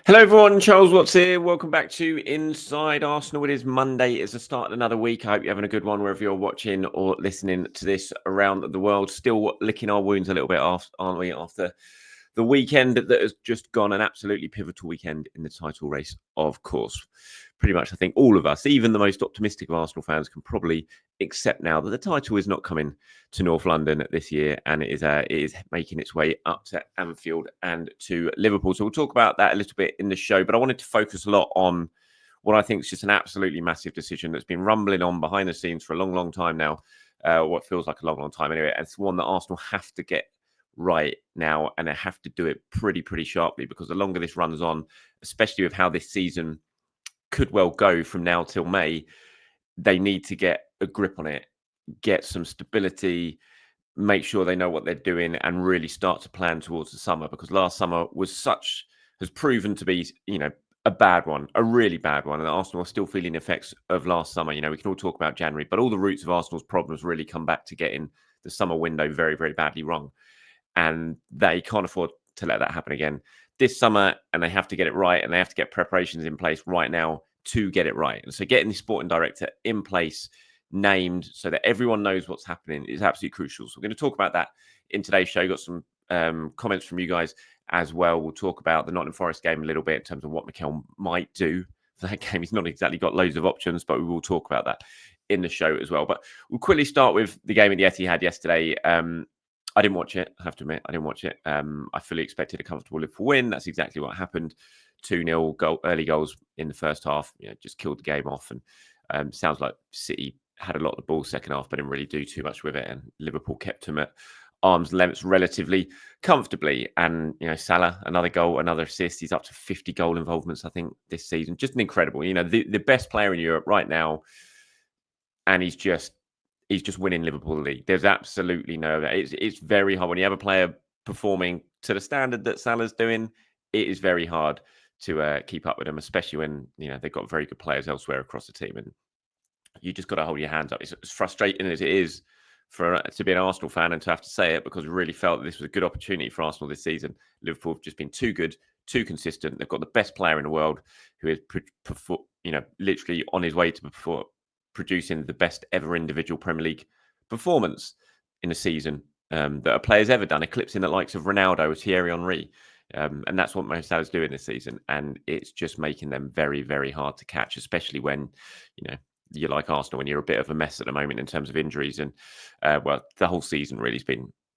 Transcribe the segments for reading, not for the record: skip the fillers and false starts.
Hello everyone, Charles Watts here. Welcome back to Inside Arsenal. It is Monday. It's the start of another week. I hope you're having a good one wherever you're watching or listening to this around the world. Still licking our wounds a little bit, aren't we, after the weekend that has just gone, an absolutely pivotal weekend in the title race, of course. Pretty much, I think all of us, even the most optimistic of Arsenal fans, can probably accept now that the title is not coming to North London this year, and it is making its way up to Anfield and to Liverpool. So we'll talk about that a little bit in the show, but I wanted to focus a lot on what I think is just an absolutely massive decision that's been rumbling on behind the scenes for a long, long time now, what feels like a long, long time anyway. And it's one that Arsenal have to get right now, and they have to do it pretty sharply, because the longer this runs on, especially with how this season could well go from now till May, they need to get a grip on it, get some stability, make sure they know what they're doing, and really start to plan towards the summer, because last summer has proven to be, a bad one, a really bad one. And Arsenal are still feeling the effects of last summer. We can all talk about January, but all the roots of Arsenal's problems really come back to getting the summer window very, very badly wrong. And they can't afford to let that happen again this summer, and they have to get it right, and they have to get preparations in place right now to get it right. And so getting the sporting director in place, named, so that everyone knows what's happening, is absolutely crucial. So we're going to talk about that in today's show. Got some comments from you guys as well. We'll talk about the Nottingham Forest game a little bit in terms of what Mikel might do for that game. He's not exactly got loads of options, but we will talk about that in the show as well. But we'll quickly start with the game at the Etihad yesterday. I didn't watch it. I have to admit, I didn't watch it. I fully expected a comfortable Liverpool win. That's exactly what happened. 2-0 early goals in the first half. Just killed the game off. And sounds like City had a lot of the ball second half, but didn't really do too much with it. And Liverpool kept them at arm's length relatively comfortably. And, Salah, another goal, another assist. He's up to 50 goal involvements, I think, this season. Just an incredible, the best player in Europe right now. And he's just winning Liverpool league. There's absolutely no, it's very hard when you have a player performing to the standard that Salah's doing. It is very hard to keep up with them, especially when, they've got very good players elsewhere across the team. And you just got to hold your hands up. It's as frustrating as it is to be an Arsenal fan and to have to say it, because we really felt that this was a good opportunity for Arsenal this season. Liverpool have just been too good, too consistent. They've got the best player in the world, who is, literally on his way to producing the best ever individual Premier League performance in a season that a player's ever done, eclipsing the likes of Ronaldo, Thierry Henry. And that's what Mo Salah's doing this season. And it's just making them very, very hard to catch, especially when, you're like Arsenal, when you're a bit of a mess at the moment in terms of injuries. And, the whole season really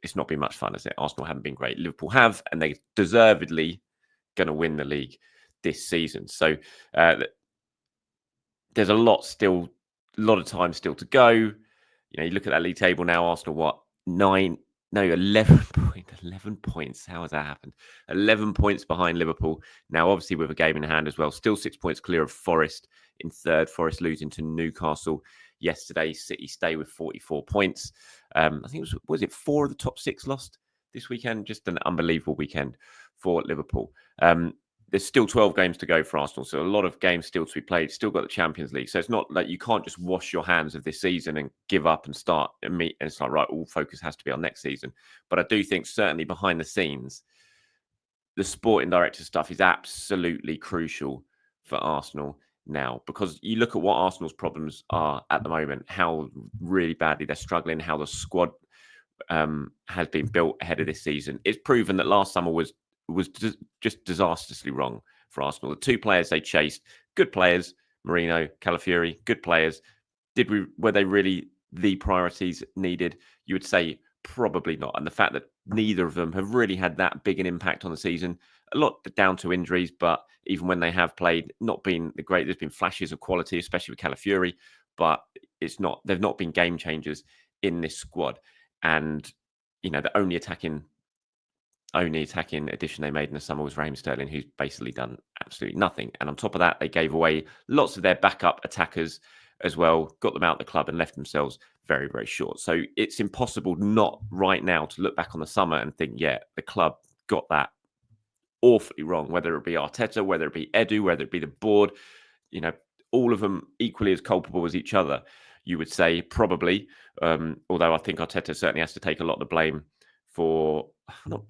it's not been much fun, has it? Arsenal haven't been great. Liverpool have, and they deservedly going to win the league this season. So there's a lot of time still to go. You look at that league table now. Arsenal, 11 points. How has that happened? 11 points behind Liverpool. Now, obviously, with a game in hand as well. Still 6 points clear of Forest in third. Forest losing to Newcastle yesterday. City stay with 44 points. I think was it 4 of the top 6 lost this weekend? Just an unbelievable weekend for Liverpool. There's still 12 games to go for Arsenal, so a lot of games still to be played. Still got the Champions League, so it's not like you can't just wash your hands of this season and give up and start and meet. And it's like, right, all focus has to be on next season. But I do think certainly behind the scenes, the sporting director stuff is absolutely crucial for Arsenal now, because you look at what Arsenal's problems are at the moment, how really badly they're struggling, how the squad has been built ahead of this season. It's proven that last summer was just disastrously wrong for Arsenal. The 2 players they chased, good players, Marino, Calafiori, good players. Were they really the priorities needed? You would say probably not. And the fact that neither of them have really had that big an impact on the season, a lot down to injuries, but even when they have played, not been the great. There's been flashes of quality, especially with Calafiori, but they've not been game changers in this squad. And the only attacking addition they made in the summer was Raheem Sterling, who's basically done absolutely nothing. And on top of that, they gave away lots of their backup attackers as well, got them out of the club and left themselves very, very short. So it's impossible not right now to look back on the summer and think, yeah, the club got that awfully wrong, whether it be Arteta, whether it be Edu, whether it be the board, all of them equally as culpable as each other. you would say probably. Although I think Arteta certainly has to take a lot of the blame for not.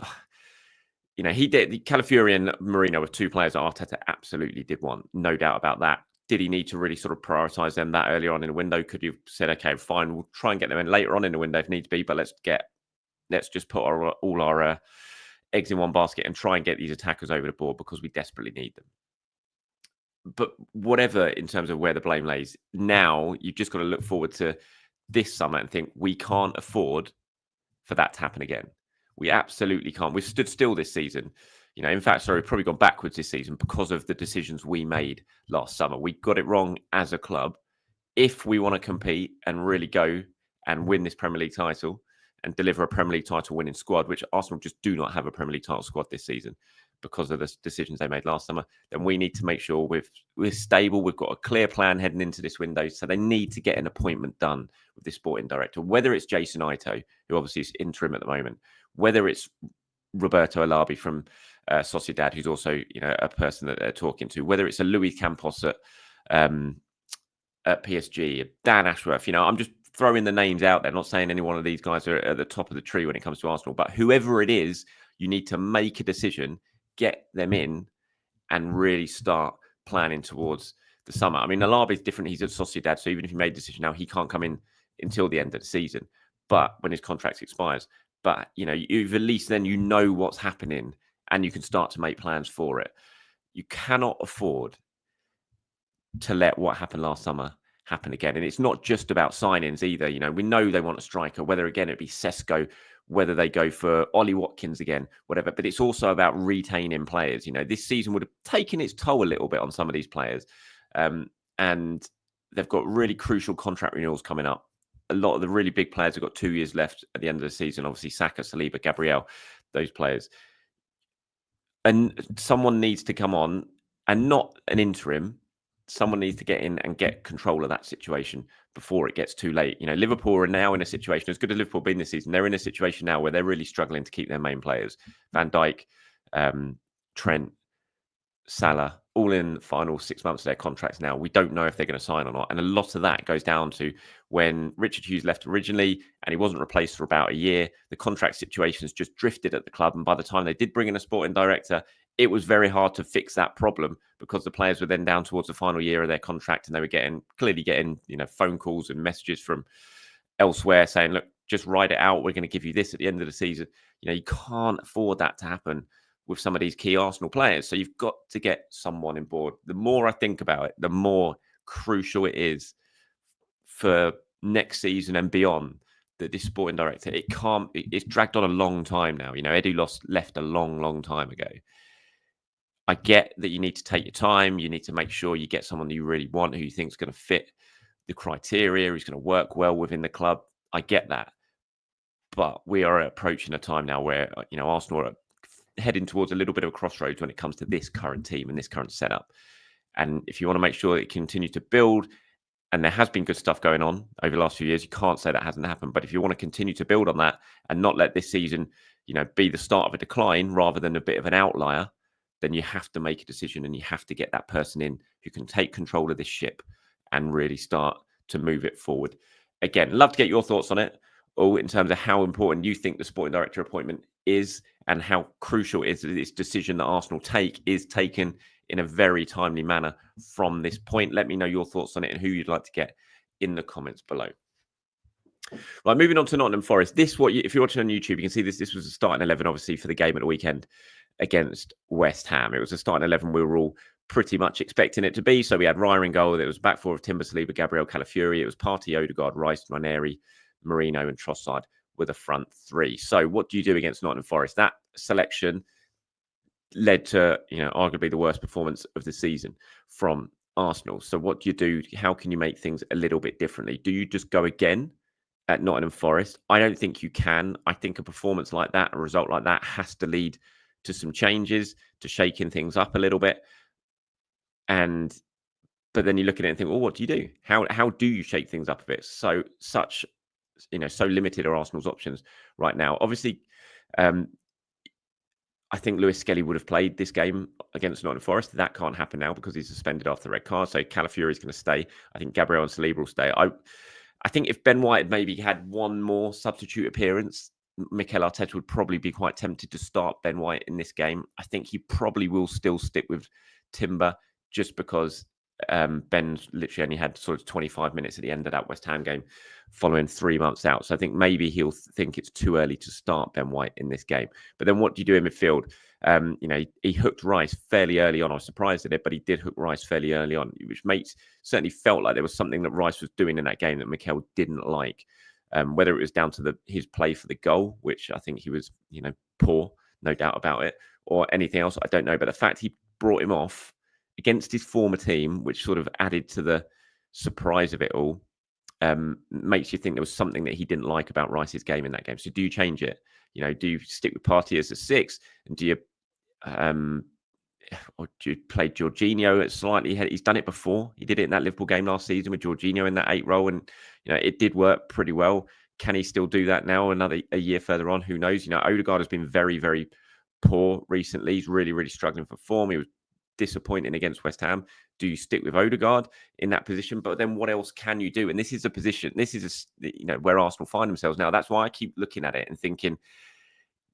He did. Calafiori and Marino were two players that Arteta absolutely did want, no doubt about that. Did he need to really sort of prioritise them that early on in the window? Could you have said, okay, fine, we'll try and get them in later on in the window if needs be, but let's just put all our eggs in one basket and try and get these attackers over the board because we desperately need them. But whatever in terms of where the blame lays, now you've just got to look forward to this summer and think we can't afford for that to happen again. We absolutely can't. We've stood still this season. In fact, we've probably gone backwards this season because of the decisions we made last summer. We got it wrong as a club. If we want to compete and really go and win this Premier League title and deliver a Premier League title winning squad, which Arsenal just do not have a Premier League title squad this season because of the decisions they made last summer, then we need to make sure we're stable. We've got a clear plan heading into this window. So they need to get an appointment done with the sporting director, whether it's Jason Ito, who obviously is interim at the moment, whether it's Roberto Alabi from Sociedad, who's also a person that they're talking to, whether it's a Luis Campos at PSG, Dan Ashworth. I'm just throwing the names out there, not saying any one of these guys are at the top of the tree when it comes to Arsenal, but whoever it is, you need to make a decision, get them in, and really start planning towards the summer. I mean, Alabi is different. He's at Sociedad, so even if he made a decision now, he can't come in until the end of the season, but when his contract expires. But, you've at least then what's happening and you can start to make plans for it. You cannot afford to let what happened last summer happen again. And it's not just about signings either. We know they want a striker, whether again it be Sesko, whether they go for Ollie Watkins again, whatever. But it's also about retaining players. This season would have taken its toll a little bit on some of these players. And they've got really crucial contract renewals coming up. A lot of the really big players have got 2 years left at the end of the season. Obviously, Saka, Saliba, Gabriel, those players. And someone needs to come on, and not an interim. Someone needs to get in and get control of that situation before it gets too late. Liverpool are now in a situation, as good as Liverpool been this season, they're in a situation now where they're really struggling to keep their main players. Van Dijk, Trent, Salah, all in the final 6 months of their contracts now. We don't know if they're going to sign or not. And a lot of that goes down to when Richard Hughes left originally and he wasn't replaced for about a year. The contract situations just drifted at the club. And by the time they did bring in a sporting director, it was very hard to fix that problem because the players were then down towards the final year of their contract and they were clearly getting phone calls and messages from elsewhere saying, look, just ride it out. We're going to give you this at the end of the season. You can't afford that to happen with some of these key Arsenal players. So you've got to get someone on board. The more I think about it, the more crucial it is for next season and beyond that this sporting director, it's dragged on a long time now. Eddie left a long, long time ago. I get that you need to take your time. You need to make sure you get someone that you really want, who you think is going to fit the criteria, who's going to work well within the club. I get that. But we are approaching a time now where, Arsenal are heading towards a little bit of a crossroads when it comes to this current team and this current setup. And if you want to make sure that it continues to build, and there has been good stuff going on over the last few years, you can't say that hasn't happened. But if you want to continue to build on that and not let this season, be the start of a decline rather than a bit of an outlier, then you have to make a decision and you have to get that person in who can take control of this ship and really start to move it forward. Again, love to get your thoughts on it, or in terms of how important you think the sporting director appointment is and how crucial it is that this decision that Arsenal is taken in a very timely manner from this point. Let me know your thoughts on it and who you'd like to get in the comments below. Right, moving on to Nottingham Forest. If you're watching on YouTube, you can see this. This was the starting 11, obviously, for the game at the weekend against West Ham. It was a starting 11 we were all pretty much expecting it to be. So we had Raya in goal. There was back four of Timber, Saliba, Gabriel, Calafiori. It was Partey, Odegaard, Rice, Ranieri, Marino, and Trossard with a front three. So what do you do against Nottingham Forest? That selection led to, arguably the worst performance of the season from Arsenal. So what do you do? How can you make things a little bit differently? Do you just go again at Nottingham Forest? I don't think you can. I think a performance like that, a result like that, has to lead to some changes, to shaking things up a little bit. But then you look at it and think, well, what do you do? How do you shake things up a bit? So limited are Arsenal's options right now. Obviously, I think Lewis Skelly would have played this game against Nottingham Forest. That can't happen now because he's suspended after the red card. So Calafiori is going to stay. I think Gabriel and Saliba will stay. I think if Ben White had maybe had one more substitute appearance, Mikel Arteta would probably be quite tempted to start Ben White in this game. I think he probably will still stick with Timber just because Ben's literally only had sort of 25 minutes at the end of that West Ham game following 3 months out. So I think maybe he'll think it's too early to start Ben White in this game. But then what do you do in midfield? He hooked Rice fairly early on. I was surprised at it, but he did hook Rice fairly early on, which certainly felt like there was something that Rice was doing in that game that Mikel didn't like. Whether it was down to his play for the goal, which I think he was, poor, no doubt about it, or anything else, I don't know. But the fact he brought him off against his former team, which sort of added to the surprise of it all, makes you think there was something that he didn't like about Rice's game in that game. So do you change it? Do you stick with Partey as a 6, and do you or do you play Jorginho at slightly ahead? He's done it before. He did it in that Liverpool game last season with Jorginho in that 8 role, and it did work pretty well. Can he still do that now? A year further on, who knows? Odegaard has been very, very poor recently. He's really, really struggling for form. He was disappointing against West Ham. Do you stick with Odegaard in that position? But then what else can you do? And this is a position. This is where Arsenal find themselves now. That's why I keep looking at it and thinking,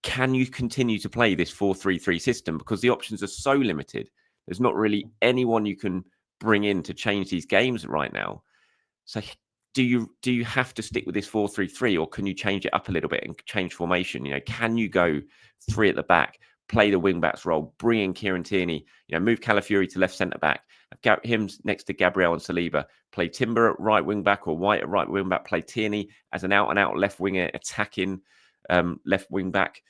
can you continue to play this 4-3-3 system? Because the options are so limited. There's not really anyone you can bring in to change these games right now. So do you have to stick with this 4-3-3, or can you change it up a little bit and change formation? Can you go 3 at the back, play the wing backs role, bring in Kieran Tierney, move Calafiori to left centre back, him next to Gabriel and Saliba, play Timber at right wing back or White at right wing back, play Tierney as an out and out left winger attacking left wing back,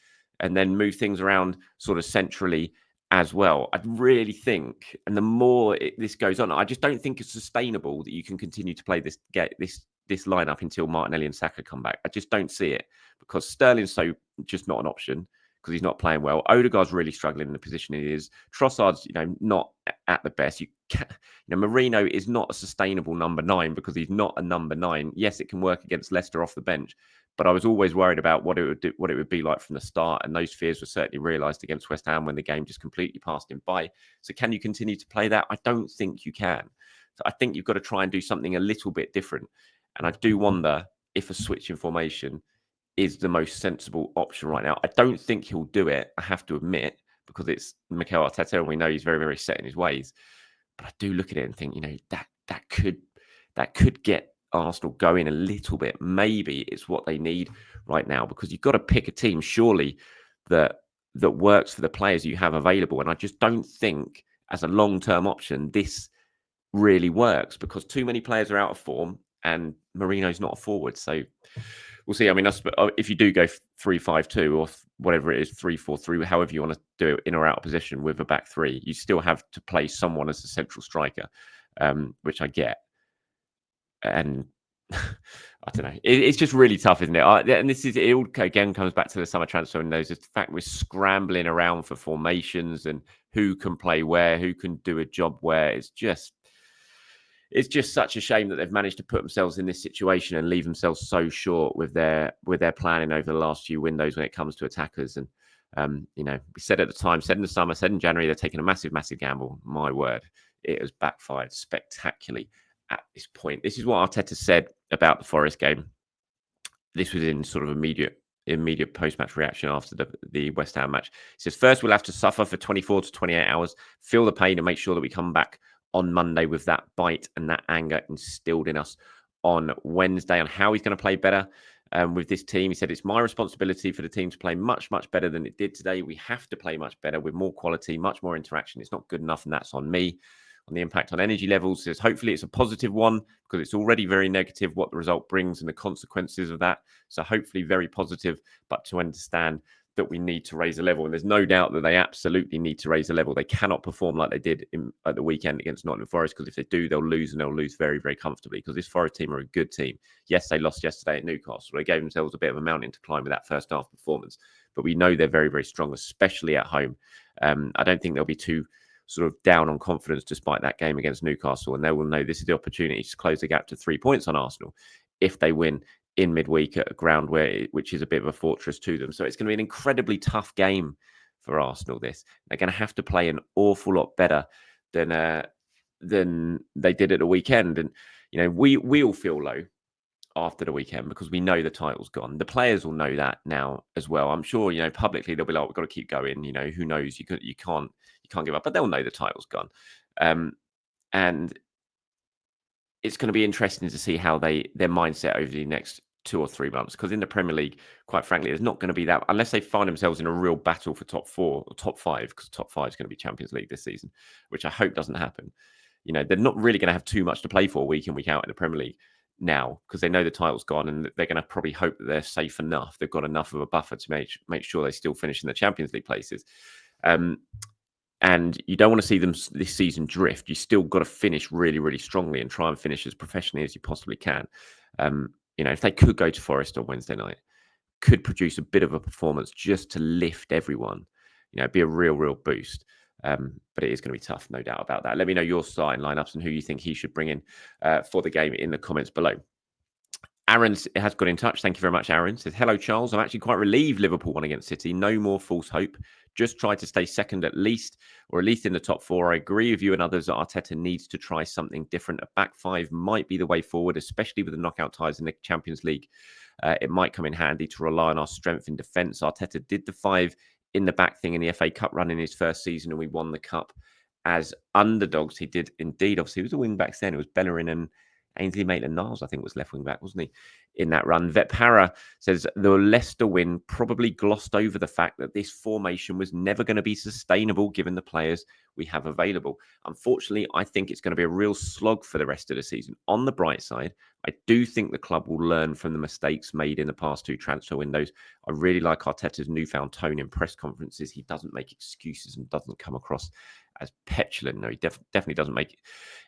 and then move things around sort of centrally as well. I really think, and the more this goes on, I just don't think it's sustainable that you can continue to play this lineup until Martinelli and Saka come back. I just don't see it, because Sterling's just not an option because he's not playing well. Odegaard's really struggling in the position he is. Trossard's, not at the best. Marino is not a sustainable number 9 because he's not a number 9. Yes, it can work against Leicester off the bench, but I was always worried about what it would be like from the start, and those fears were certainly realised against West Ham when the game just completely passed him by. So can you continue to play that? I don't think you can. So I think you've got to try and do something a little bit different. And I do wonder if a switch in formation is the most sensible option right now. I don't think he'll do it, I have to admit, because it's Mikel Arteta and we know he's very, very set in his ways. But I do look at it and think, that could get Arsenal going a little bit. Maybe it's what they need right now, because you've got to pick a team, surely, that works for the players you have available. And I just don't think, as a long-term option, this really works, because too many players are out of form and Marino's not a forward. So we'll see. I mean, if you do go 3-5-2 or whatever it is, 3-4-3, however you want to do it, in or out of position with a back 3, you still have to play someone as a central striker, which I get. And I don't know. It's just really tough, isn't it? And it all again comes back to the summer transfer windows. The fact we're scrambling around for formations and who can play where, who can do a job where. It's just such a shame that they've managed to put themselves in this situation and leave themselves so short with their planning over the last few windows when it comes to attackers. And we said at the time, said in the summer, said in January, they're taking a massive, massive gamble. My word, it has backfired spectacularly at this point. This is what Arteta said about the Forest game. This was in sort of immediate post-match reaction after the West Ham match. He says, first, we'll have to suffer for 24 to 28 hours, feel the pain and make sure that we come back on Monday with that bite and that anger instilled in us on Wednesday on how he's going to play better with this team. He said, it's my responsibility for the team to play much, much better than it did today. We have to play much better with more quality, much more interaction. It's not good enough, and that's on me. On the impact on energy levels, says hopefully it's a positive one, because it's already very negative what the result brings and the consequences of that. So hopefully very positive, but to understand that we need to raise the level. And there's no doubt that they absolutely need to raise the level. They cannot perform like they did at the weekend against Nottingham Forest, because if they do, they'll lose, and they'll lose very, very comfortably, because this Forest team are a good team. Yes, they lost yesterday at Newcastle. They gave themselves a bit of a mountain to climb with that first half performance, but we know they're very, very strong, especially at home. I don't think they'll be too sort of down on confidence despite that game against Newcastle, and they will know this is the opportunity to close the gap to 3 points on Arsenal if they win in midweek at a ground which is a bit of a fortress to them. So it's going to be an incredibly tough game for Arsenal. They're going to have to play an awful lot better than they did at the weekend. And we all feel low after the weekend because we know the title's gone. The players will know that now as well. I'm sure, publicly they'll be like, we've got to keep going. Who knows? You can't give up, but they'll know the title's gone. And it's going to be interesting to see how their mindset over the next 2 or 3 months. Because in the Premier League, quite frankly, there's not going to be that unless they find themselves in a real battle for top 4 or top 5. Because top 5 is going to be Champions League this season, which I hope doesn't happen. They're not really going to have too much to play for week in, week out in the Premier League now because they know the title's gone and they're going to probably hope that they're safe enough. They've got enough of a buffer to make sure they still finish in the Champions League places. And you don't want to see them this season drift. You still got to finish really, really strongly and try and finish as professionally as you possibly can. If they could go to Forest on Wednesday night, could produce a bit of a performance just to lift everyone, be a real, real boost. But it is going to be tough, no doubt about that. Let me know your starting lineups and who you think he should bring in for the game in the comments below. Aaron has got in touch. Thank you very much, Aaron. Says, hello, Charles. I'm actually quite relieved Liverpool won against City. No more false hope. Just try to stay second at least, or at least in the top 4. I agree with you and others that Arteta needs to try something different. A back 5 might be the way forward, especially with the knockout ties in the Champions League. It might come in handy to rely on our strength in defence. Arteta did the 5 in the back thing in the FA Cup run in his first season, and we won the Cup as underdogs. He did indeed. Obviously, it was the wing backs then. It was Bellerin and Ainsley Maitland-Niles, I think, was left wing back, wasn't he, in that run? Vetpara says the Leicester win probably glossed over the fact that this formation was never going to be sustainable given the players we have available. Unfortunately, I think it's going to be a real slog for the rest of the season. On the bright side, I do think the club will learn from the mistakes made in the past 2 transfer windows. I really like Arteta's newfound tone in press conferences. He doesn't make excuses and doesn't come across as petulant. No, he definitely doesn't make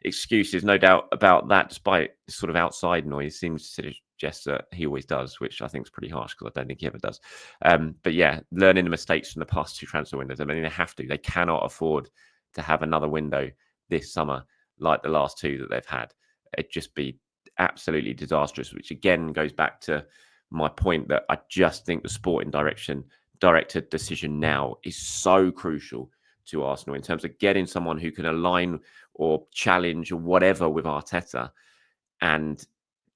excuses, no doubt about that, despite sort of outside noise seems to suggest that he always does, which I think is pretty harsh because I don't think he ever does. But yeah, learning the mistakes from the past 2 transfer windows. I mean, they have to. They cannot afford to have another window this summer like the last 2 that they've had. It'd just be absolutely disastrous, which again goes back to my point that I just think the sporting director decision now is so crucial to Arsenal in terms of getting someone who can align or challenge or whatever with Arteta and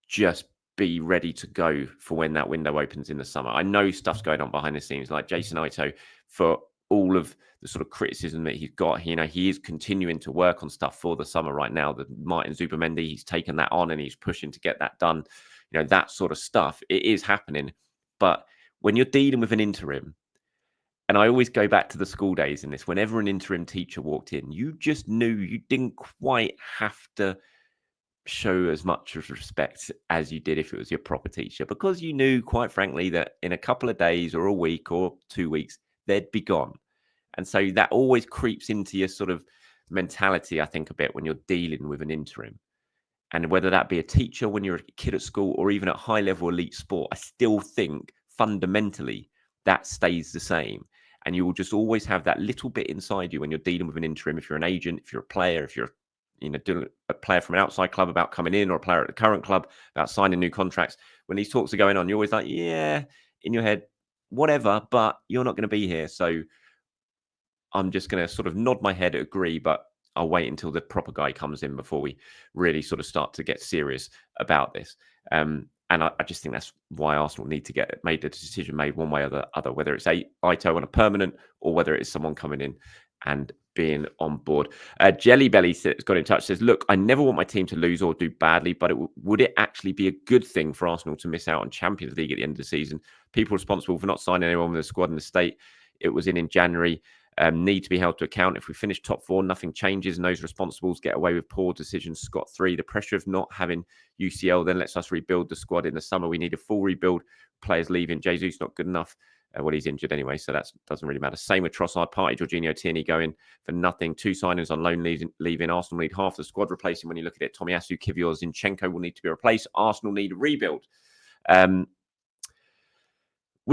just be ready to go for when that window opens in the summer. I know stuff's going on behind the scenes, like Jason Ito, for all of the sort of criticism that he's got. He is continuing to work on stuff for the summer right now. The Martin Zubimendi, he's taken that on and he's pushing to get that done. That sort of stuff. It is happening. But when you're dealing with an interim, and I always go back to the school days in this, whenever an interim teacher walked in, you just knew you didn't quite have to show as much respect as you did if it was your proper teacher, because you knew, quite frankly, that in a couple of days or a week or 2 weeks, they'd be gone. And so that always creeps into your sort of mentality, I think, a bit when you're dealing with an interim. And whether that be a teacher when you're a kid at school or even at high level elite sport, I still think fundamentally that stays the same. And you will just always have that little bit inside you when you're dealing with an interim. If you're an agent, if you're a player, if you're a player from an outside club about coming in, or a player at the current club about signing new contracts, when these talks are going on, you're always like, yeah, in your head, whatever, but you're not going to be here. So I'm just going to sort of nod my head, agree, but I'll wait until the proper guy comes in before we really sort of start to get serious about this. And I just think that's why Arsenal need to get made the decision made one way or the other, whether it's Ito on a permanent or whether it's someone coming in and being on board. Jelly Belly has got in touch, says, look, I never want my team to lose or do badly, but would it actually be a good thing for Arsenal to miss out on Champions League at the end of the season? People responsible for not signing anyone with the squad in the state it was in January need to be held to account. If we finish top 4, nothing changes and those responsibles get away with poor decisions scot-free. The pressure of not having UCL then lets us rebuild the squad in the summer. We need a full rebuild. Players leaving. Jesus not good enough. Well, he's injured anyway, so that doesn't really matter. Same with Trossard, Party, Jorginho, Tierney going for nothing. 2 signings on loan leaving. Arsenal need half the squad replacing. When you look at it, Tomiyasu, Kivior, Zinchenko will need to be replaced. Arsenal need a rebuild. Would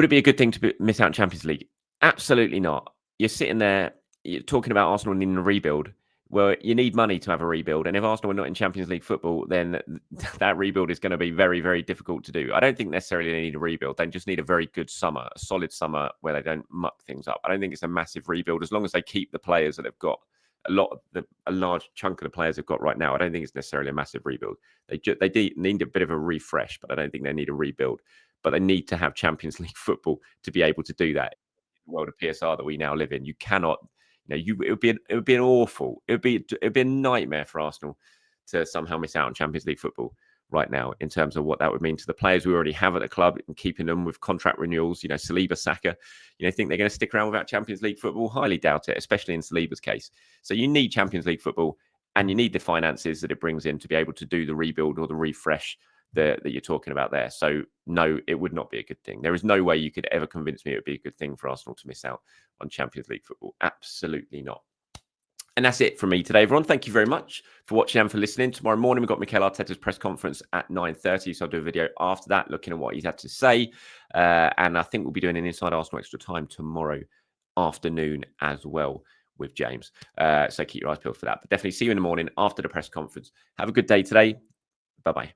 it be a good thing to miss out on Champions League? Absolutely not. You're sitting there, you're talking about Arsenal needing a rebuild. Well, you need money to have a rebuild. And if Arsenal are not in Champions League football, then that rebuild is going to be very, very difficult to do. I don't think necessarily they need a rebuild. They just need a very good summer, a solid summer where they don't muck things up. I don't think it's a massive rebuild as long as they keep the players that they've got a large chunk of the players have got right now. I don't think it's necessarily a massive rebuild. They need a bit of a refresh, but I don't think they need a rebuild. But they need to have Champions League football to be able to do that. In the world of PSR that we now live in, you cannot. It would be an awful. It would be a nightmare for Arsenal to somehow miss out on Champions League football right now in terms of what that would mean to the players we already have at the club and keeping them with contract renewals. Saliba, Saka, think they're going to stick around without Champions League football? Highly doubt it, especially in Saliba's case. So you need Champions League football and you need the finances that it brings in to be able to do the rebuild or the refresh that you're talking about there. So no, it would not be a good thing. There is no way you could ever convince me it would be a good thing for Arsenal to miss out on Champions League football. Absolutely not. And that's it from me today, everyone. Thank you very much for watching and for listening. Tomorrow morning, we've got Mikel Arteta's press conference at 9:30. So I'll do a video after that, looking at what he's had to say. And I think we'll be doing an Inside Arsenal Extra Time tomorrow afternoon as well with James. So keep your eyes peeled for that. But definitely see you in the morning after the press conference. Have a good day today. Bye-bye.